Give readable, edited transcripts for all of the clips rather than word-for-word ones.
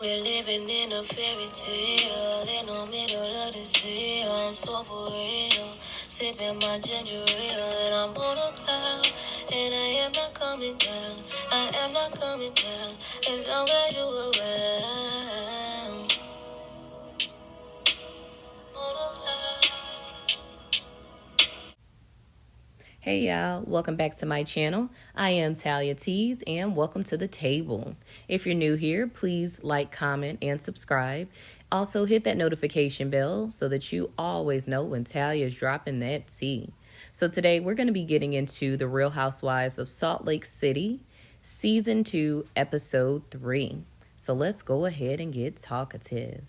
We're living in a fairy tale in the middle of the sea. I'm so for real, sipping my ginger ale and I'm on a cloud. And I am not coming down, I am not coming down as long as you around. On a cloud. Hey y'all, welcome back to my channel. I am Talia Tees and welcome to the table. If you're new here, please like, comment, and subscribe. Also hit that notification bell so that you always know when Talia is dropping that tea. So today we're going to be getting into the Real Housewives of Salt Lake City, Season 2, Episode 3. So let's go ahead and get talkative.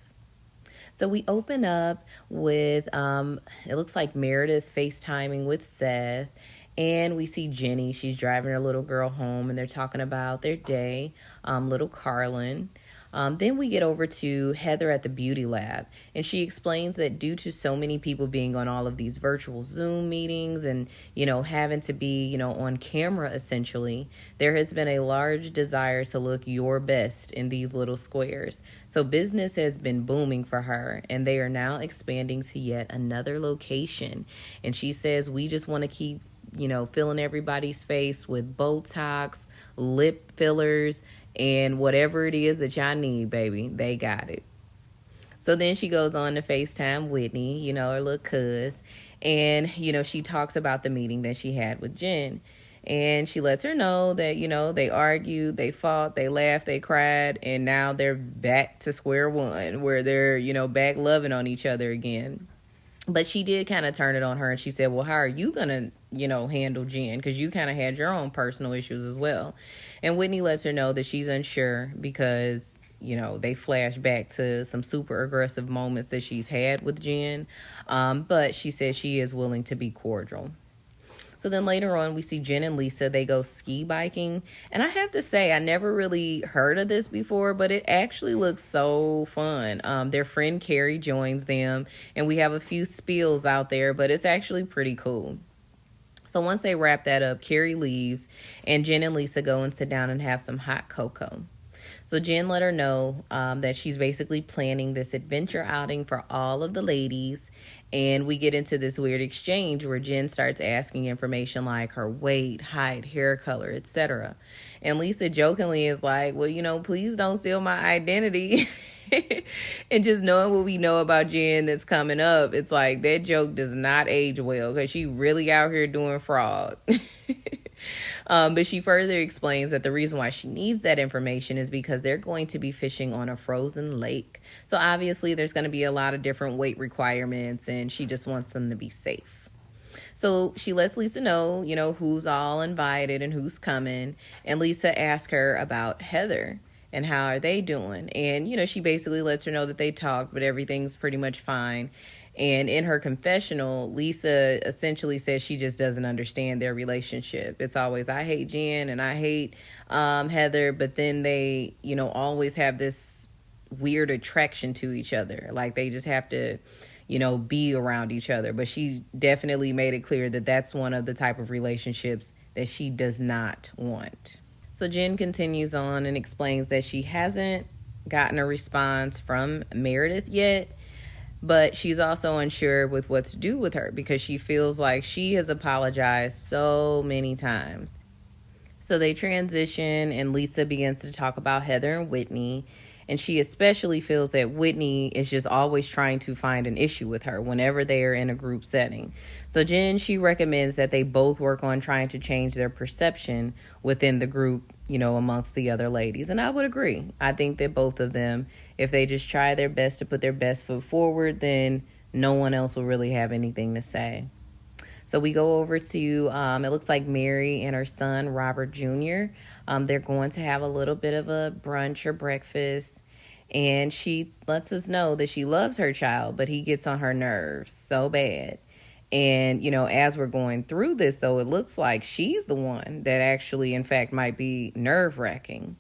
So we open up with, it looks like Meredith FaceTiming with Seth. And we see Jenny. She's driving her little girl home and they're talking about their day, little Carlin. Then we get over to Heather at the beauty lab, and she explains that due to so many people being on all of these virtual Zoom meetings and, having to be, on camera essentially, there has been a large desire to look your best in these little squares. So business has been booming for her, and they are now expanding to yet another location. And she says, we just want to keep filling everybody's face with Botox, lip fillers, and whatever it is that y'all need, baby, they got it. So then she goes on to FaceTime Whitney, her little cuz, and, she talks about the meeting that she had with Jen. And she lets her know that, they argued, they fought, they laughed, they cried, and now they're back to square one where they're, back loving on each other again. But she did kind of turn it on her, and she said, well, how are you going to, handle Jen? Because you kind of had your own personal issues as well. And Whitney lets her know that she's unsure because, they flash back to some super aggressive moments that she's had with Jen. But she says she is willing to be cordial. So then later on, we see Jen and Lisa. They go ski biking. And I have to say, I never really heard of this before, but it actually looks so fun. Their friend Carrie joins them, and we have a few spills out there, but it's actually pretty cool. So once they wrap that up, Carrie leaves, and Jen and Lisa go and sit down and have some hot cocoa. So Jen let her know that she's basically planning this adventure outing for all of the ladies. And we get into this weird exchange where Jen starts asking information like her weight, height, hair color, etc. And Lisa jokingly is like, well, please don't steal my identity. And just knowing what we know about Jen that's coming up, it's like that joke does not age well because she really out here doing fraud. But she further explains that the reason why she needs that information is because they're going to be fishing on a frozen lake. So obviously there's going to be a lot of different weight requirements, and she just wants them to be safe. So she lets Lisa know, who's all invited and who's coming. And Lisa asks her about Heather and how are they doing. And, she basically lets her know that they talked, but everything's pretty much fine. And in her confessional, Lisa essentially says she just doesn't understand their relationship. It's always, I hate Jen and I hate Heather, but then they, always have this weird attraction to each other. Like they just have to, be around each other. But she definitely made it clear that that's one of the type of relationships that she does not want. So Jen continues on and explains that she hasn't gotten a response from Meredith yet, but she's also unsure with what to do with her because she feels like she has apologized so many times. So they transition and Lisa begins to talk about Heather and Whitney. And she especially feels that Whitney is just always trying to find an issue with her whenever they are in a group setting. So Jen, she recommends that they both work on trying to change their perception within the group, amongst the other ladies. And I would agree. I think that both of them, if they just try their best to put their best foot forward, then no one else will really have anything to say. So we go over to, it looks like Mary and her son, Robert Jr. They're going to have a little bit of a brunch or breakfast. And she lets us know that she loves her child, but he gets on her nerves so bad. And, as we're going through this, though, it looks like she's the one that actually, in fact, might be nerve-wracking.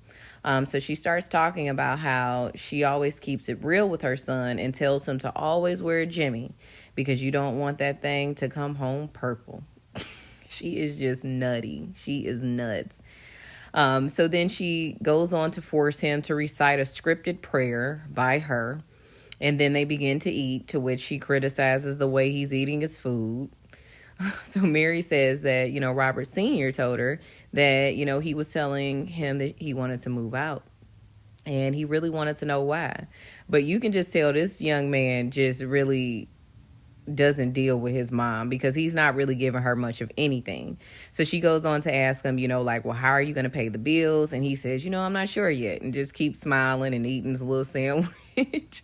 So she starts talking about how she always keeps it real with her son and tells him to always wear a Jimmy because you don't want that thing to come home purple. She is just nutty. She is nuts. So then she goes on to force him to recite a scripted prayer by her. And then they begin to eat, to which she criticizes the way he's eating his food. So Mary says that, Robert Sr. told her that, he was telling him that he wanted to move out. And he really wanted to know why. But you can just tell this young man just really doesn't deal with his mom, because he's not really giving her much of anything. So she goes on to ask him, well, how are you going to pay the bills? And he says, I'm not sure yet, and just keeps smiling and eating his little sandwich.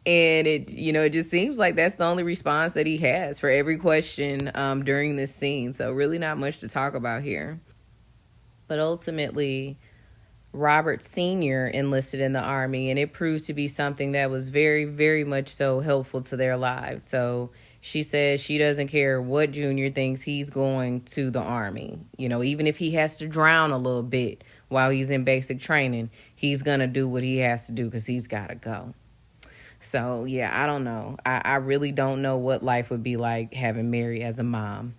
And it just seems like that's the only response that he has for every question during this scene. So really not much to talk about here. But ultimately, Robert Sr. enlisted in the Army, and it proved to be something that was very, very much so helpful to their lives. So she says she doesn't care what Junior thinks, he's going to the Army. Even if he has to drown a little bit while he's in basic training, he's going to do what he has to do because he's got to go. So, yeah, I don't know. I really don't know what life would be like having Mary as a mom.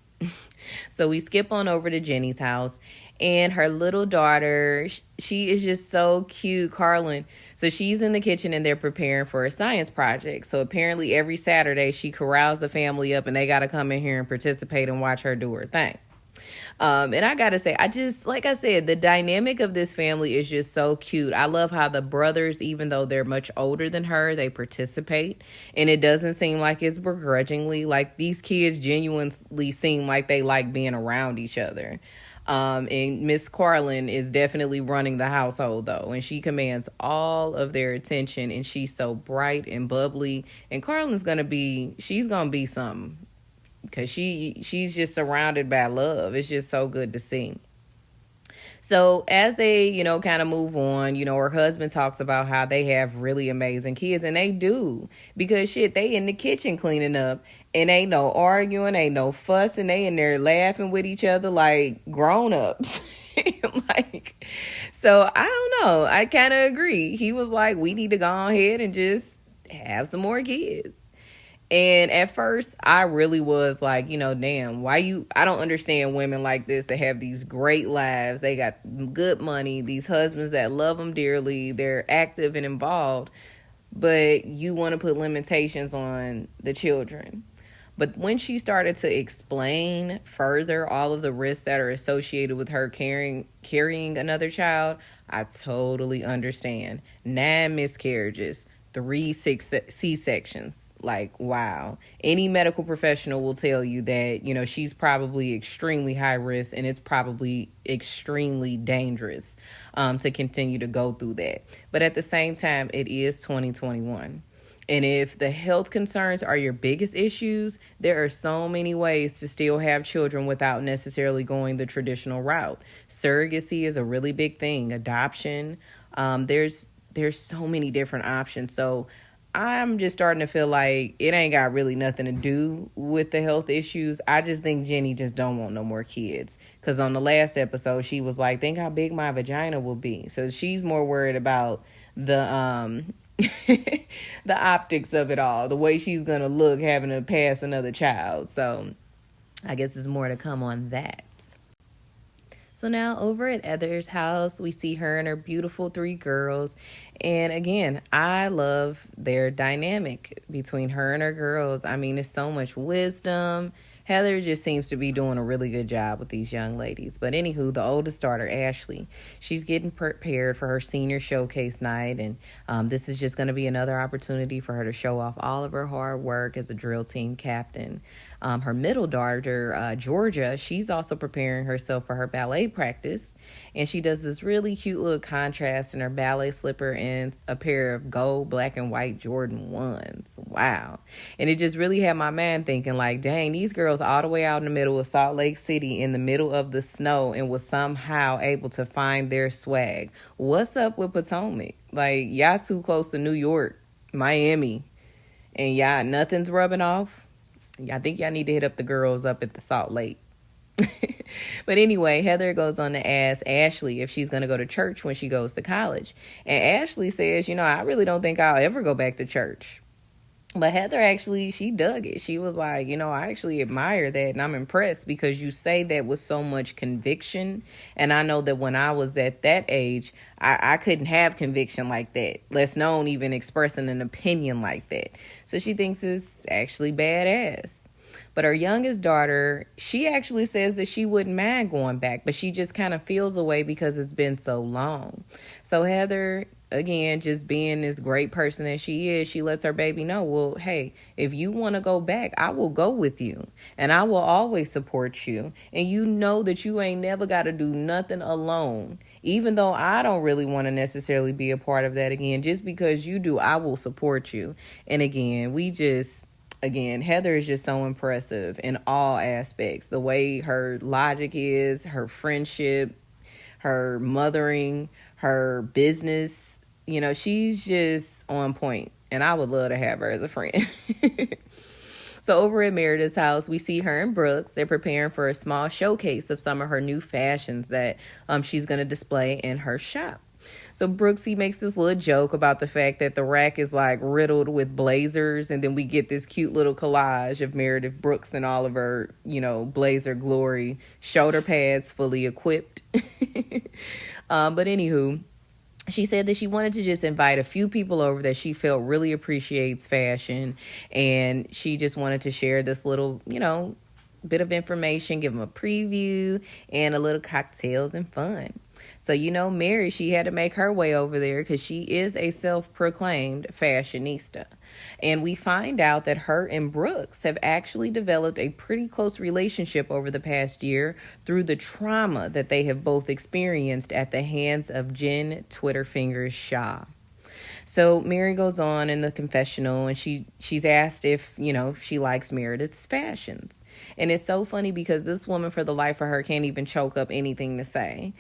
So we skip on over to Jenny's house, and her little daughter, she is just so cute, Carlin. So she's in the kitchen, and they're preparing for a science project. So apparently every Saturday she corrals the family up, and they got to come in here and participate and watch her do her thing. And I got to say, like I said, the dynamic of this family is just so cute. I love how the brothers, even though they're much older than her, they participate. And it doesn't seem like it's begrudgingly. Like, these kids genuinely seem like they like being around each other. And Miss Carlin is definitely running the household, though. And she commands all of their attention. And she's so bright and bubbly. And Carlin's going to be something. Because she's just surrounded by love. It's just so good to see. So as they, kind of move on, her husband talks about how they have really amazing kids. And they do. Because, they in the kitchen cleaning up. And ain't no arguing, ain't no fussing. They in there laughing with each other like grown-ups. So I don't know. I kind of agree. He was like, we need to go ahead and just have some more kids. And at first, I really was like, damn, I don't understand women like this that have these great lives. They got good money, these husbands that love them dearly. They're active and involved, but you want to put limitations on the children. But when she started to explain further all of the risks that are associated with her carrying another child, I totally understand. 9 miscarriages. 3 C-sections. Like, wow. Any medical professional will tell you that, she's probably extremely high risk, and it's probably extremely dangerous to continue to go through that. But at the same time, it is 2021. And if the health concerns are your biggest issues, there are so many ways to still have children without necessarily going the traditional route. Surrogacy is a really big thing. Adoption. There's so many different options. So I'm just starting to feel like it ain't got really nothing to do with the health issues. I just think Jenny just don't want no more kids. Because on the last episode, she was like, think how big my vagina will be. So she's more worried about the the optics of it all, the way she's going to look having to pass another child. So I guess there's more to come on that. So now over at Heather's house, we see her and her beautiful 3 girls. And again, I love their dynamic between her and her girls. I mean, there's so much wisdom. Heather just seems to be doing a really good job with these young ladies. But anywho, the oldest daughter, Ashley, she's getting prepared for her senior showcase night. And this is just going to be another opportunity for her to show off all of her hard work as a drill team captain. Her middle daughter, Georgia, she's also preparing herself for her ballet practice. And she does this really cute little contrast in her ballet slipper and a pair of gold, black, and white Jordan 1s. Wow. And it just really had my mind thinking like, dang, these girls all the way out in the middle of Salt Lake City in the middle of the snow and was somehow able to find their swag. What's up with Potomac? Like, y'all too close to New York, Miami, and y'all, nothing's rubbing off. I think y'all need to hit up the girls up at the Salt Lake. But anyway, Heather goes on to ask Ashley if she's going to go to church when she goes to college. And Ashley says, I really don't think I'll ever go back to church. But Heather actually, she dug it. She was like, I actually admire that and I'm impressed because you say that with so much conviction. And I know that when I was at that age, I couldn't have conviction like that, less known even expressing an opinion like that. So she thinks it's actually badass. But her youngest daughter, she actually says that she wouldn't mind going back, but she just kind of feels away because it's been so long. So Heather, again, just being this great person that she is, she lets her baby know, well, hey, if you want to go back, I will go with you and I will always support you. And you know that you ain't never got to do nothing alone. Even though I don't really want to necessarily be a part of that again, just because you do, I will support you. And again, Heather is just so impressive in all aspects. The way her logic is, her friendship, her mothering, her business, she's just on point. And I would love to have her as a friend. So over at Meredith's house, we see her and Brooks. They're preparing for a small showcase of some of her new fashions that she's going to display in her shop. So Brooks, he makes this little joke about the fact that the rack is like riddled with blazers. And then we get this cute little collage of Meredith Brooks and all of her, blazer glory, shoulder pads fully equipped. But anywho, she said that she wanted to just invite a few people over that she felt really appreciates fashion. And she just wanted to share this little, bit of information, give them a preview and a little cocktails and fun. So, Mary, she had to make her way over there because she is a self-proclaimed fashionista. And we find out that her and Brooks have actually developed a pretty close relationship over the past year through the trauma that they have both experienced at the hands of Jen Twitterfingers Shaw. So Mary goes on in the confessional and she's asked if, she likes Meredith's fashions. And it's so funny because this woman, for the life of her, can't even choke up anything to say.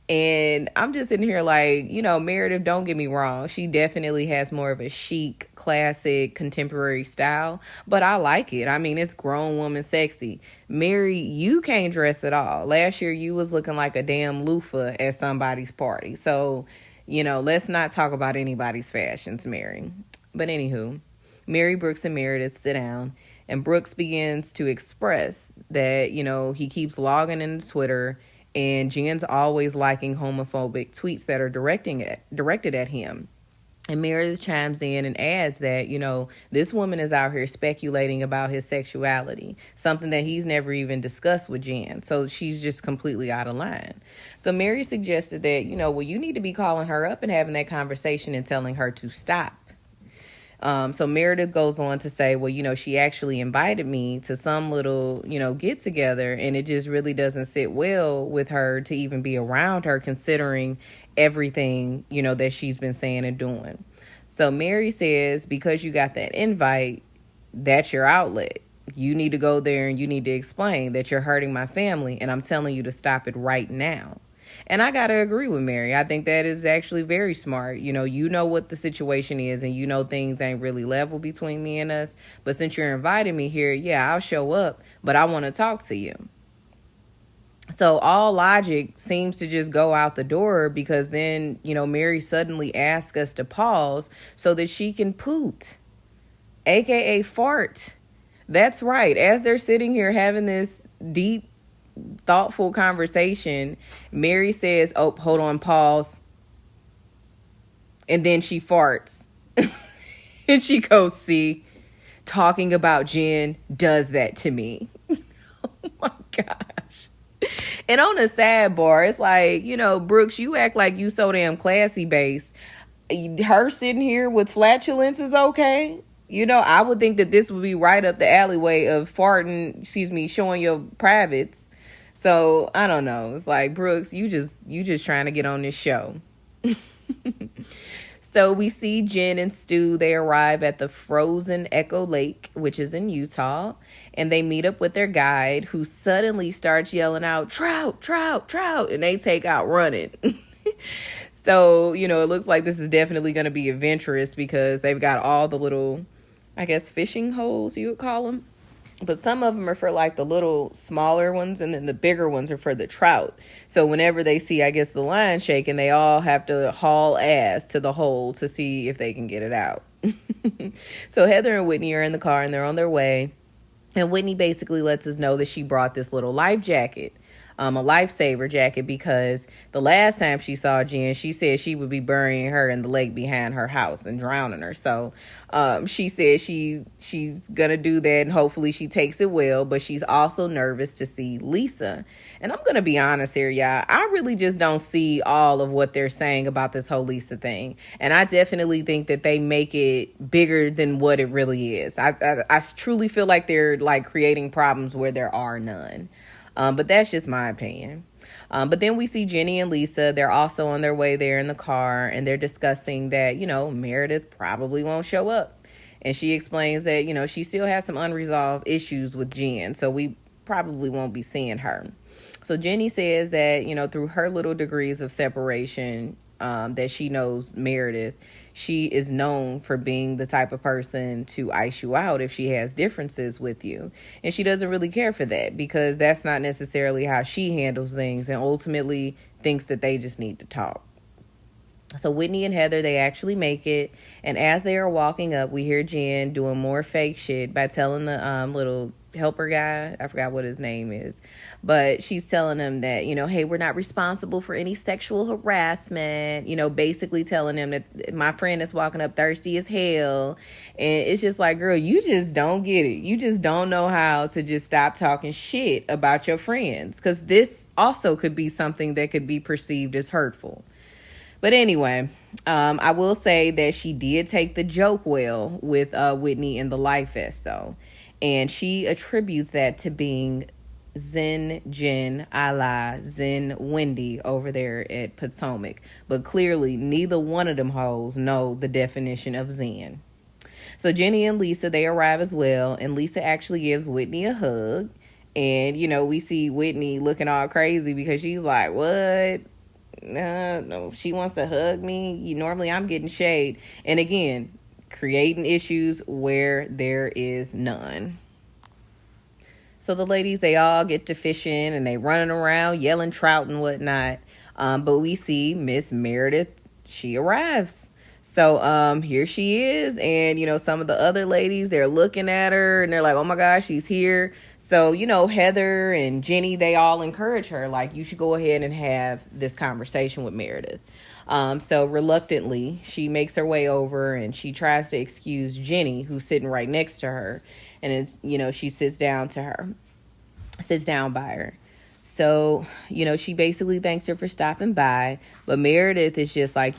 And I'm just sitting here like, Meredith, don't get me wrong. She definitely has more of a chic, classic, contemporary style. But I like it. I mean, it's grown woman sexy. Mary, you can't dress at all. Last year, you was looking like a damn loofah at somebody's party. So, let's not talk about anybody's fashions, Mary. But anywho, Mary, Brooks, and Meredith sit down. And Brooks begins to express that, he keeps logging into Twitter. And Jen's always liking homophobic tweets that are directed at him. And Meredith chimes in and adds that, this woman is out here speculating about his sexuality, something that he's never even discussed with Jen. So she's just completely out of line. So Mary suggested that, you need to be calling her up and having that conversation and telling her to stop. So Meredith goes on to say, well, she actually invited me to some little, get together, and it just really doesn't sit well with her to even be around her, considering everything, that she's been saying and doing. So Mary says, because you got that invite, that's your outlet. You need to go there and you need to explain that you're hurting my family, and I'm telling you to stop it right now. And I got to agree with Mary. I think that is actually very smart. You know what the situation is, and things ain't really level between me and us. But since you're inviting me here, yeah, I'll show up, but I want to talk to you. So all logic seems to just go out the door because then, Mary suddenly asks us to pause so that she can poot, aka fart. That's right. As they're sitting here having this deep, thoughtful conversation, Mary says, oh, hold on, pause. And then she farts. And she goes, see, talking about Jen does that to me. Oh my gosh. And on a sidebar, it's like, Brooks, you act like you so damn classy based. Her sitting here with flatulence is okay. I would think that this would be right up the alleyway of showing your privates. So I don't know. It's like, Brooks, you just trying to get on this show. So we see Jen and Stu. They arrive at the frozen Echo Lake, which is in Utah, and they meet up with their guide, who suddenly starts yelling out, trout, trout, trout, and they take out running. So, it looks like this is definitely going to be adventurous because they've got all the little, I guess, fishing holes, you would call them. But some of them are for like the little smaller ones, and then the bigger ones are for the trout. So whenever they see, I guess, the line shaking, they all have to haul ass to the hole to see if they can get it out. So Heather and Whitney are in the car and they're on their way. And Whitney basically lets us know that she brought this little life jacket, a lifesaver jacket, because the last time she saw Jen, she said she would be burying her in the lake behind her house and drowning her. So she said she's gonna do that, and hopefully she takes it well. But she's also nervous to see Lisa. And I'm gonna be honest here, y'all. I really just don't see all of what they're saying about this whole Lisa thing, and I definitely think that they make it bigger than what it really is. I truly feel like they're like creating problems where there are none. But that's just my opinion. But then we see Jenny and Lisa. They're also on their way there in the car, and they're discussing that, Meredith probably won't show up. And she explains that, she still has some unresolved issues with Jen, so we probably won't be seeing her. So Jenny says that, through her little degrees of separation, that she knows Meredith, she is known for being the type of person to ice you out if she has differences with you. And she doesn't really care for that, because that's not necessarily how she handles things, and ultimately thinks that they just need to talk. So Whitney and Heather, they actually make it. And as they are walking up, we hear Jen doing more fake shit by telling the little helper guy, I forgot what his name is, but she's telling him that, hey, we're not responsible for any sexual harassment, basically telling him that my friend is walking up thirsty as hell. And it's just like, girl, you just don't get it. You just don't know how to just stop talking shit about your friends, because this also could be something that could be perceived as hurtful. But anyway, I will say that she did take the joke well with Whitney in the Life Fest, though. And she attributes that to being Zen Jen a la Zen Wendy over there at Potomac. But clearly, neither one of them hoes know the definition of Zen. So Jenny and Lisa, they arrive as well. And Lisa actually gives Whitney a hug. And, we see Whitney looking all crazy because she's like, what? No, she wants to hug me. Normally I'm getting shade. And again, creating issues where there is none. So the ladies, they all get to fishing and they running around yelling trout and whatnot. But we see Miss Meredith, she arrives. So here she is. And, some of the other ladies, they're looking at her and they're like, oh my gosh, she's here. So, Heather and Jenny, they all encourage her, like, you should go ahead and have this conversation with Meredith. So reluctantly, she makes her way over and she tries to excuse Jenny, who's sitting right next to her. And it's, she sits down by her. So, she basically thanks her for stopping by. But Meredith is just like,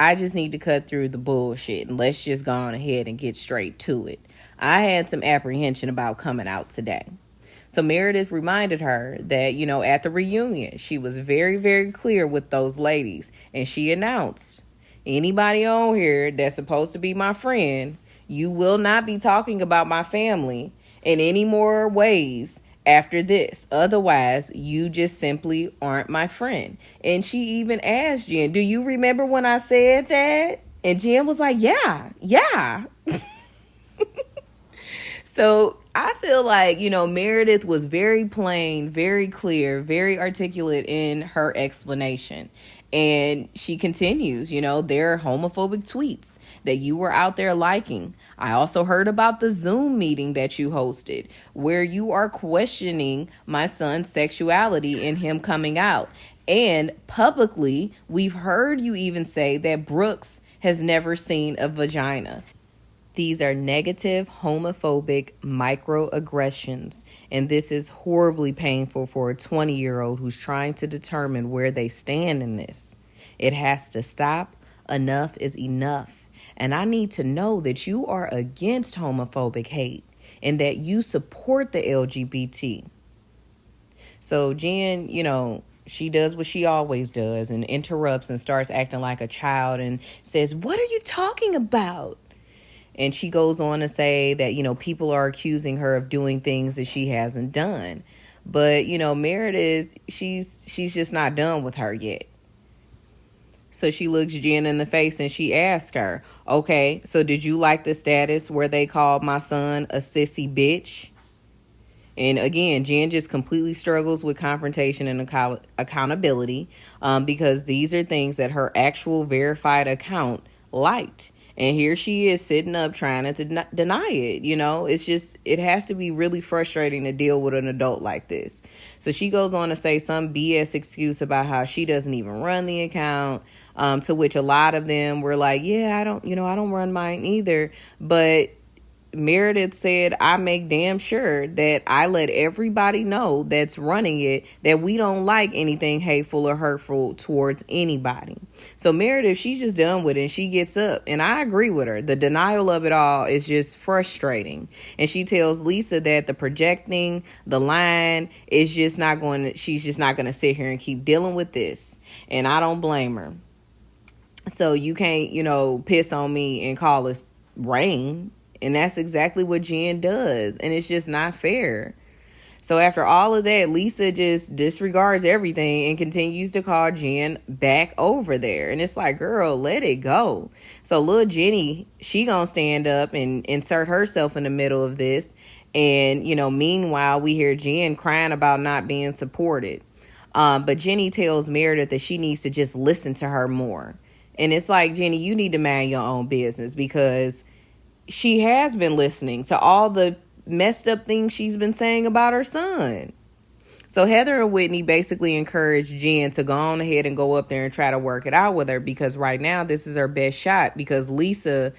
I just need to cut through the bullshit and let's just go on ahead and get straight to it. I had some apprehension about coming out today. So Meredith reminded her that, at the reunion, she was very, very clear with those ladies. And she announced, anybody on here that's supposed to be my friend, you will not be talking about my family in any more ways after this. Otherwise, you just simply aren't my friend. And she even asked Jen, do you remember when I said that? And Jen was like, yeah. So I feel like, Meredith was very plain, very clear, very articulate in her explanation. And she continues, there are homophobic tweets that you were out there liking. I also heard about the Zoom meeting that you hosted where you are questioning my son's sexuality and him coming out. And publicly, we've heard you even say that Brooks has never seen a vagina. These are negative, homophobic microaggressions, and this is horribly painful for a 20-year-old who's trying to determine where they stand in this. It has to stop. Enough is enough. And I need to know that you are against homophobic hate and that you support the LGBT. So Jen, she does what she always does and interrupts and starts acting like a child and says, what are you talking about? And she goes on to say that, people are accusing her of doing things that she hasn't done. But, Meredith, she's just not done with her yet. So she looks Jen in the face and she asks her, okay, so did you like the status where they called my son a sissy bitch? And again, Jen just completely struggles with confrontation and accountability because these are things that her actual verified account liked. And here she is sitting up trying to deny it. You know, it's just, it has to be really frustrating to deal with an adult like this. So she goes on to say some BS excuse about how she doesn't even run the account, to which a lot of them were like, yeah, I don't run mine either. But Meredith said, I make damn sure that I let everybody know that's running it that we don't like anything hateful or hurtful towards anybody. So Meredith, she's just done with it and she gets up. And I agree with her. The denial of it all is just frustrating. And she tells Lisa that the projecting, the line is just not going to, she's just not going to sit here and keep dealing with this. And I don't blame her. So you can't, piss on me and call us rain. And that's exactly what Jen does. And it's just not fair. So after all of that, Lisa just disregards everything and continues to call Jen back over there. And it's like, girl, let it go. So little Jenny, she gonna stand up and insert herself in the middle of this. And, meanwhile, we hear Jen crying about not being supported. But Jenny tells Meredith that she needs to just listen to her more. And it's like, Jenny, you need to mind your own business because she has been listening to all the messed up things she's been saying about her son. So Heather and Whitney basically encouraged Jen to go on ahead and go up there and try to work it out with her because right now this is her best shot because Lisa,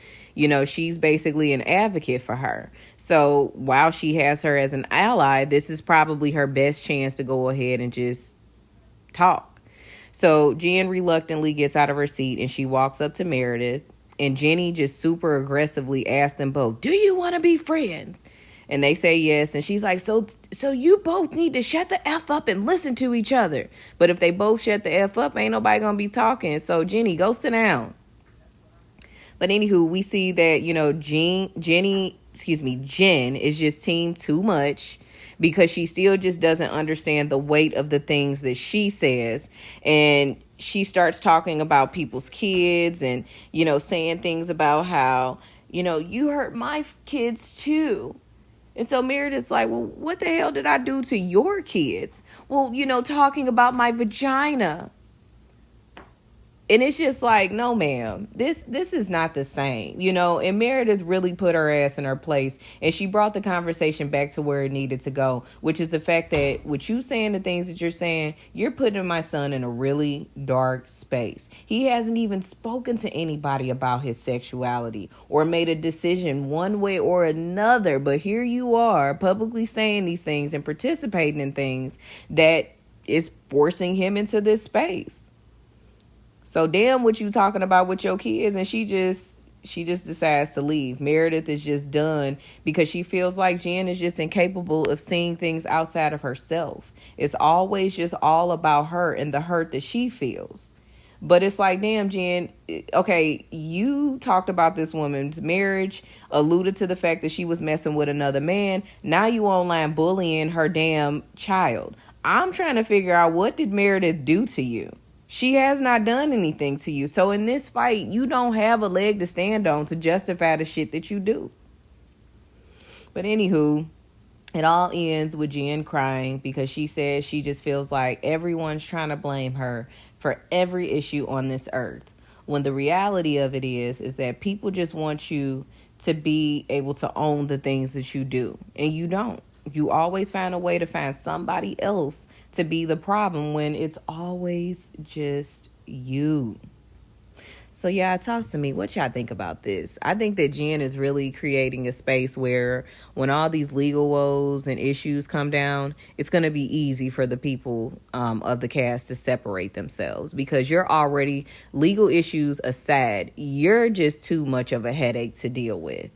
she's basically an advocate for her. So while she has her as an ally, this is probably her best chance to go ahead and just talk. So Jen reluctantly gets out of her seat and she walks up to Meredith. And Jenny just super aggressively asked them both, do you want to be friends? And they say yes. And she's like, so you both need to shut the F up and listen to each other. But if they both shut the F up, ain't nobody going to be talking. So Jenny, go sit down. But anywho, we see that, Jen is just team too much because she still just doesn't understand the weight of the things that she says. And she starts talking about people's kids and, saying things about how, you hurt my kids too. And so Meredith's like, well, what the hell did I do to your kids? Well, talking about my vagina. And it's just like, no, ma'am, this is not the same, and Meredith really put her ass in her place. And she brought the conversation back to where it needed to go, which is the fact that with you saying the things that you're saying, you're putting my son in a really dark space. He hasn't even spoken to anybody about his sexuality or made a decision one way or another. But here you are publicly saying these things and participating in things that is forcing him into this space. So damn what you talking about with your kids. And she just decides to leave. Meredith is just done because she feels like Jen is just incapable of seeing things outside of herself. It's always just all about her and the hurt that she feels. But it's like, damn, Jen, okay, you talked about this woman's marriage, alluded to the fact that she was messing with another man. Now you online bullying her damn child. I'm trying to figure out, what did Meredith do to you? She has not done anything to you. So in this fight, you don't have a leg to stand on to justify the shit that you do. But anywho, it all ends with Jen crying because she says she just feels like everyone's trying to blame her for every issue on this earth. When the reality of it is that people just want you to be able to own the things that you do. And you don't. You always find a way to find somebody else to be the problem when it's always just you. So yeah, talk to me. What y'all think about this? I think that Jen is really creating a space where when all these legal woes and issues come down, it's going to be easy for the people of the cast to separate themselves because you're already, legal issues aside, you're just too much of a headache to deal with.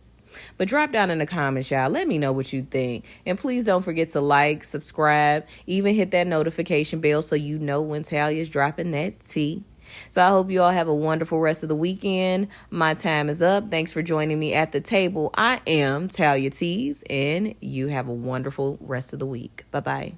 But drop down in the comments, y'all. Let me know what you think. And please don't forget to like, subscribe, even hit that notification bell so you know when Talia's dropping that tea. So I hope you all have a wonderful rest of the weekend. My time is up. Thanks for joining me at the table. I am Talia Tees, and you have a wonderful rest of the week. Bye-bye.